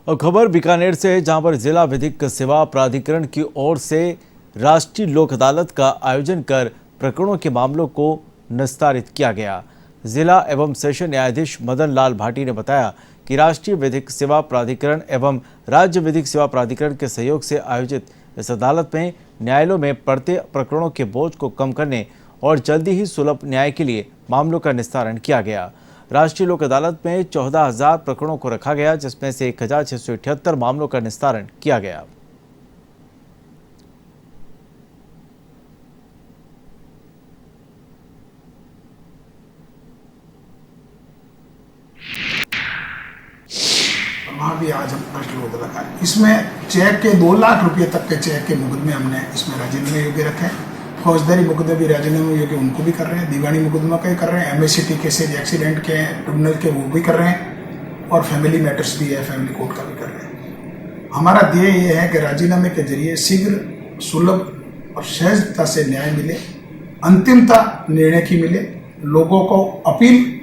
और खबर बीकानेर से है, जहां पर जिला विधिक सेवा प्राधिकरण की ओर से राष्ट्रीय लोक अदालत का आयोजन कर प्रकरणों के मामलों को निस्तारित किया गया। जिला एवं सेशन न्यायाधीश मदन लाल भाटी ने बताया कि राष्ट्रीय विधिक सेवा प्राधिकरण एवं राज्य विधिक सेवा प्राधिकरण के सहयोग से आयोजित इस अदालत में न्यायालयों में पड़ते प्रकरणों के बोझ को कम करने और जल्दी ही सुलभ न्याय के लिए मामलों का निस्तारण किया गया। राष्ट्रीय लोक अदालत में 14,000 प्रकरणों को रखा गया, जिसमें से 1,678 मामलों का निस्तारण किया गया। वहाँ भी आज हम राष्ट्रीय लोक अदालत लगाए। इसमें चेक के 2 लाख रुपए तक के चेक के मुकदमे हमने इसमें राजीनामे योग्य रखे हैं। फौजदारी मुकदमे भी राजीनामे योग्य उनको भी कर रहे हैं, दीवानी मुकदमा का ही कर रहे हैं, MACT केसेज एक्सीडेंट के ट्रिब्यूनल के वो भी कर रहे हैं और फैमिली मैटर्स भी है, फैमिली कोर्ट का भी कर रहे हैं। हमारा ध्येय ये है कि राजीनामे के जरिए शीघ्र सुलभ और सहजता से न्याय मिले, अंतिमता निर्णय की मिले, लोगों को अपील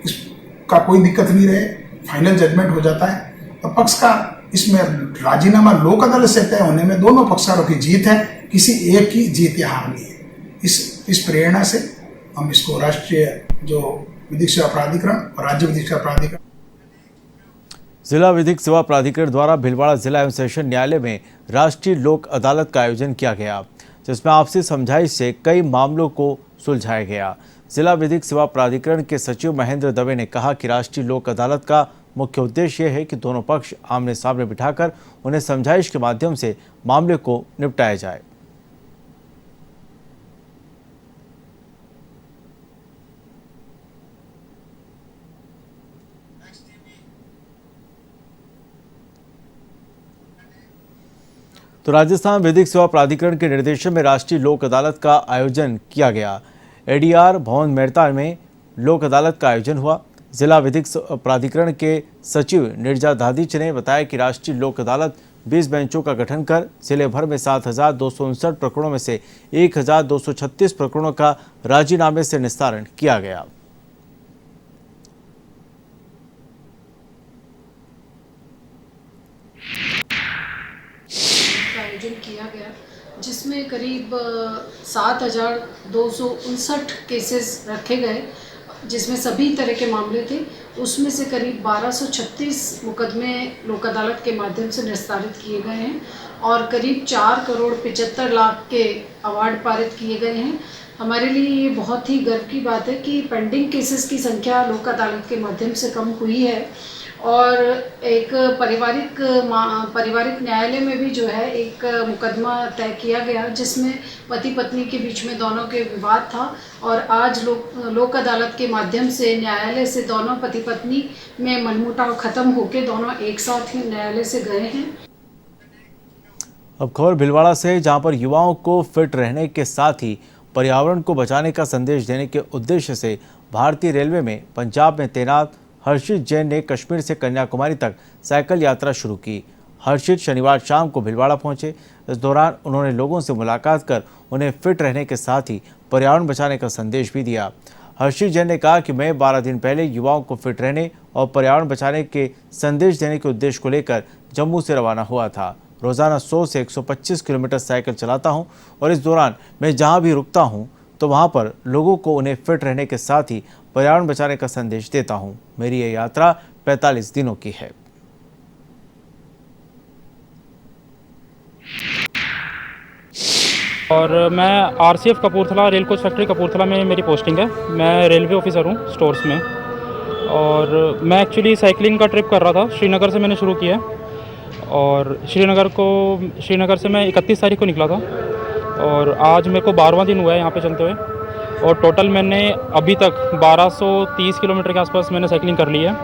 का कोई दिक्कत नहीं रहे, फाइनल जजमेंट हो जाता है। तो पक्षकार इसमें राजीनामा लोक अदालत से तय होने में दोनों पक्षकारों की जीत है, किसी एक की जीत या हार नहीं है। इस प्रेरणा से हम इसको राष्ट्रीय जो विधिक सेवा प्राधिकरण और राज्य विधिक सेवा प्राधिकरण जिला विधिक सेवा प्राधिकरण द्वारा भीलवाड़ा जिला एवं सेशन न्यायालय में राष्ट्रीय लोक अदालत का आयोजन किया गया, जिसमें आपसी समझाइश से कई मामलों को सुलझाया गया। जिला विधिक सेवा प्राधिकरण के सचिव महेंद्र दवे ने कहा कि राष्ट्रीय लोक अदालत का मुख्य उद्देश्य यह है कि दोनों पक्ष आमने सामने बिठाकर उन्हें समझाइश के माध्यम से मामले को निपटाया जाए। तो राजस्थान विधिक सेवा प्राधिकरण के निर्देशन में राष्ट्रीय लोक अदालत का आयोजन किया गया। ADR भवन मेड़ता में लोक अदालत का आयोजन हुआ। जिला विधिक प्राधिकरण के सचिव निर्जा दादीच ने बताया कि राष्ट्रीय लोक अदालत 20 बेंचों का गठन कर जिले भर में 7,259 प्रकरणों में से 1,236 प्रकरणों का राजीनामे से निस्तारण किया गया। आयोजन किया गया, जिसमें करीब 7,259 केसेस रखे गए, जिसमें सभी तरह के मामले थे। उसमें से करीब 1,236 मुकदमे लोक अदालत के माध्यम से निस्तारित किए गए हैं और करीब 4,75,00,000 के अवार्ड पारित किए गए हैं। हमारे लिए ये बहुत ही गर्व की बात है कि पेंडिंग केसेस की संख्या लोक अदालत के माध्यम से कम हुई है और एक पारिवारिक न्यायालय में भी जो है एक मुकदमा तय किया गया, जिसमें पति पत्नी के बीच में दोनों के विवाद था और आज लोक अदालत के माध्यम से न्यायालय से दोनों पति पत्नी में मनमुटाव खत्म होकर दोनों एक साथ ही न्यायालय से गए हैं। अब खबर भीलवाड़ा से, जहां पर युवाओं को फिट रहने के साथ ही पर्यावरण को बचाने का संदेश देने के उद्देश्य से भारतीय रेलवे में पंजाब में तैनात हर्षित जैन ने कश्मीर से कन्याकुमारी तक साइकिल यात्रा शुरू की। हर्षित शनिवार शाम को भीलवाड़ा पहुंचे। इस दौरान उन्होंने लोगों से मुलाकात कर उन्हें फिट रहने के साथ ही पर्यावरण बचाने का संदेश भी दिया। हर्षित जैन ने कहा कि मैं 12 दिन पहले युवाओं को फिट रहने और पर्यावरण बचाने के संदेश देने के उद्देश्य को लेकर जम्मू से रवाना हुआ था। रोजाना 100 से 125 किलोमीटर साइकिल चलाता हूं और इस दौरान मैं जहां भी रुकता हूं तो वहां पर लोगों को उन्हें फिट रहने के साथ ही पर्यावरण बचाने का संदेश देता हूं। मेरी ये यात्रा 45 दिनों की है। और मैं RCF Kapurthala rail coach factory Kapurthala में मेरी पोस्टिंग है। मैं रेलवे ऑफिसर हूँ स्टोर्स में और मैं एक्चुअली साइकिलिंग का ट्रिप कर रहा था। श्रीनगर से मैंने शुरू किया और श्रीनगर से मैं 31 तारीख को निकला था और आज मेरे को 12वां दिन हुआ है यहाँ पे चलते हुए और टोटल मैंने अभी तक 1230 किलोमीटर के आसपास मैंने साइकिलिंग कर ली है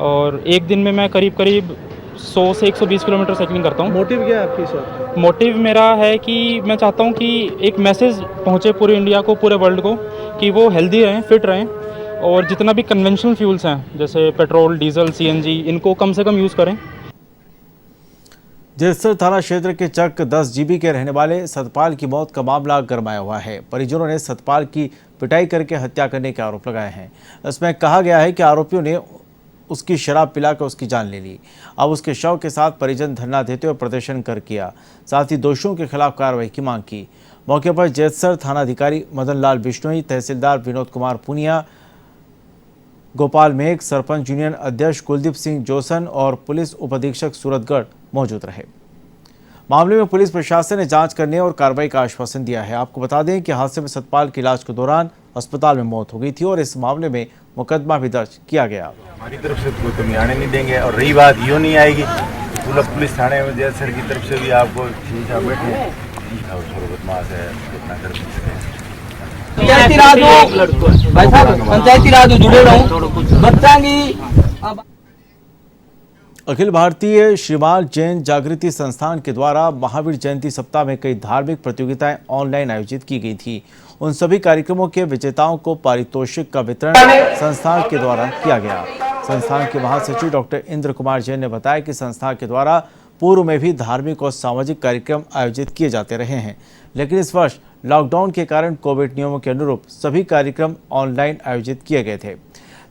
और एक दिन में मैं करीब 100 से 120 किलोमीटर साइकिलिंग करता हूँ। मोटिव क्या है आपकी सर? मोटिव मेरा है कि मैं चाहता हूँ कि एक मैसेज पहुँचे पूरे इंडिया को, पूरे वर्ल्ड को, कि वो हेल्दी रहें, फिट रहें और जितना भी कन्वेंशनल फ्यूल्स हैं जैसे पेट्रोल, डीजल, CNG, इनको कम से कम यूज़ करें। जयसर थाना क्षेत्र के चक 10 GB के रहने वाले सतपाल की मौत का मामला गरमाया हुआ है। परिजनों ने सतपाल की पिटाई करके हत्या करने के आरोप लगाए हैं। इसमें कहा गया है कि आरोपियों ने उसकी शराब पिलाकर उसकी जान ले ली। अब उसके शव के साथ परिजन धरना देते हुए प्रदर्शन कर किया, साथ ही दोषियों के खिलाफ कार्रवाई की मांग की। मौके पर जैतसर थानाधिकारी मदन लाल बिश्नोई, तहसीलदार विनोद कुमार पुनिया, गोपाल मेघ, सरपंच यूनियन अध्यक्ष कुलदीप सिंह जोसन और पुलिस उपाधीक्षक सूरतगढ़ मौजूद रहे। मामले में पुलिस प्रशासन ने जांच करने और कार्रवाई का आश्वासन दिया है। आपको बता दें कि हादसे में सतपाल की इलाज के दौरान अस्पताल में मौत हो गई थी और इस मामले में मुकदमा भी दर्ज किया गया। हमारी तरफ से कोई कमी आने नहीं देंगे और रही बात यूँ नहीं आएगी, पूरा पुलिस थाने में जैसर की तरफ से भी आपको ठीक है बैठे बदमाश है इतना कर पंचायती राज हो भाई साहब, पंचायती राज हो जुड़े रहूं बच्चा की। अखिल भारतीय श्रीमाल जैन जागृति संस्थान के द्वारा महावीर जयंती सप्ताह में कई धार्मिक प्रतियोगिताएं ऑनलाइन आयोजित की गई थी। उन सभी कार्यक्रमों के विजेताओं को पारितोषिक का वितरण संस्थान के द्वारा किया गया। संस्थान के महासचिव डॉक्टर इंद्र कुमार जैन ने बताया कि संस्थान के द्वारा पूर्व में भी धार्मिक और सामाजिक कार्यक्रम आयोजित किए जाते रहे हैं, लेकिन इस वर्ष लॉकडाउन के कारण कोविड नियमों के अनुरूप सभी कार्यक्रम ऑनलाइन आयोजित किए गए थे।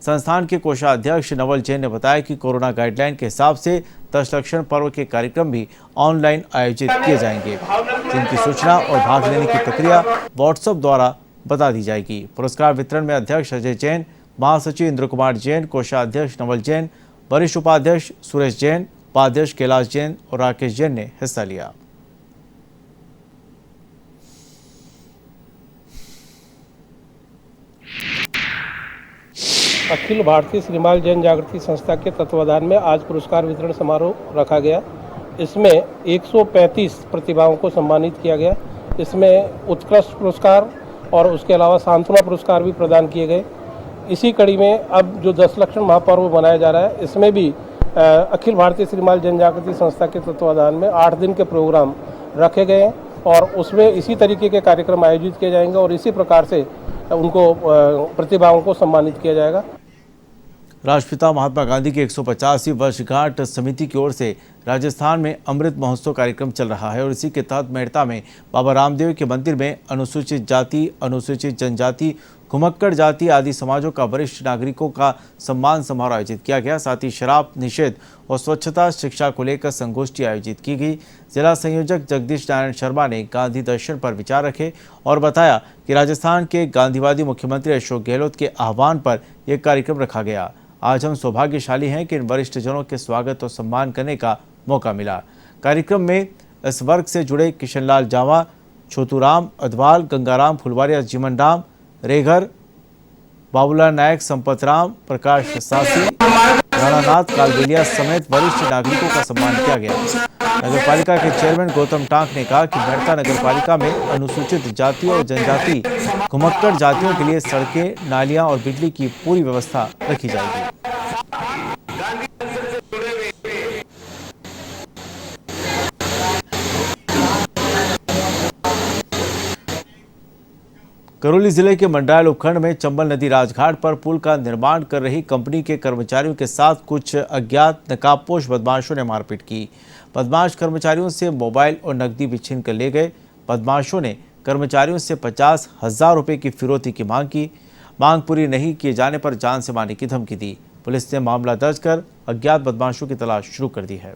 संस्थान के कोषाध्यक्ष नवल जैन ने बताया कि कोरोना गाइडलाइन के हिसाब से दशलक्षण पर्व के कार्यक्रम भी ऑनलाइन आयोजित किए जाएंगे, जिनकी सूचना और भाग लेने की प्रक्रिया व्हाट्सएप द्वारा बता दी जाएगी। पुरस्कार वितरण में अध्यक्ष अजय जैन, महासचिव इंद्र कुमार जैन, कोषाध्यक्ष नवल जैन, वरिष्ठ उपाध्यक्ष सुरेश जैन, उपाध्यक्ष कैलाश जैन और राकेश जैन ने हिस्सा लिया। अखिल भारतीय श्रीमाल जैन जागृति संस्था के तत्वाधान में आज पुरस्कार वितरण समारोह रखा गया। इसमें 135 प्रतिभाओं को सम्मानित किया गया। इसमें उत्कृष्ट पुरस्कार और उसके अलावा सांत्वना पुरस्कार भी प्रदान किए गए। इसी कड़ी में अब जो दशलक्षण महापर्व मनाया जा रहा है, इसमें भी अखिल भारतीय श्रीमाल जैन जागृति संस्था के तत्वाधान में 8 दिन के प्रोग्राम रखे गए हैं और उसमें इसी तरीके के कार्यक्रम आयोजित किए जाएंगे और इसी प्रकार से उनको प्रतिभाओं को सम्मानित किया जाएगा। राष्ट्रपिता महात्मा गांधी की 150वीं वर्षगांठ समिति की ओर से राजस्थान में अमृत महोत्सव कार्यक्रम चल रहा है और इसी के तहत मेड़ता में बाबा रामदेव के मंदिर में अनुसूचित जाति, अनुसूचित जनजाति, घुमक्कड़ जाति आदि समाजों का वरिष्ठ नागरिकों का सम्मान समारोह आयोजित किया गया। साथ ही शराब निषेध और स्वच्छता शिक्षा को लेकर संगोष्ठी आयोजित की गई। जिला संयोजक जगदीश नारायण शर्मा ने गांधी दर्शन पर विचार रखे और बताया कि राजस्थान के गांधीवादी मुख्यमंत्री अशोक गहलोत के आह्वान पर यह कार्यक्रम रखा गया। आज हम सौभाग्यशाली हैं कि इन वरिष्ठ जनों के स्वागत और सम्मान करने का मौका मिला। कार्यक्रम में इस वर्ग से जुड़े किशनलाल जावा, छोटूराम अधवाल, गंगाराम फुलवारिया, जीवन राम रेघर, बाबूलाल नायक, संपत राम, प्रकाश सासी, राणानाथ कालबेलिया समेत वरिष्ठ नागरिकों का सम्मान किया गया। नगरपालिका के चेयरमैन गौतम टांक ने कहा कि मेड़ता नगरपालिका में अनुसूचित जाति और जनजाति घुमक्कड़ जातियों के लिए सड़कें, नालियां और बिजली की पूरी व्यवस्था रखी जाएगी। करौली जिले के मंडरायल उपखंड में चंबल नदी राजघाट पर पुल का निर्माण कर रही कंपनी के कर्मचारियों के साथ कुछ अज्ञात नकाबपोश बदमाशों ने मारपीट की। बदमाश कर्मचारियों से मोबाइल और नकदी भी छीन कर ले गए। बदमाशों ने कर्मचारियों से 50,000 रुपये की फिरौती की मांग की। मांग पूरी नहीं किए जाने पर जान से मारने की धमकी दी। पुलिस ने मामला दर्ज कर अज्ञात बदमाशों की तलाश शुरू कर दी है।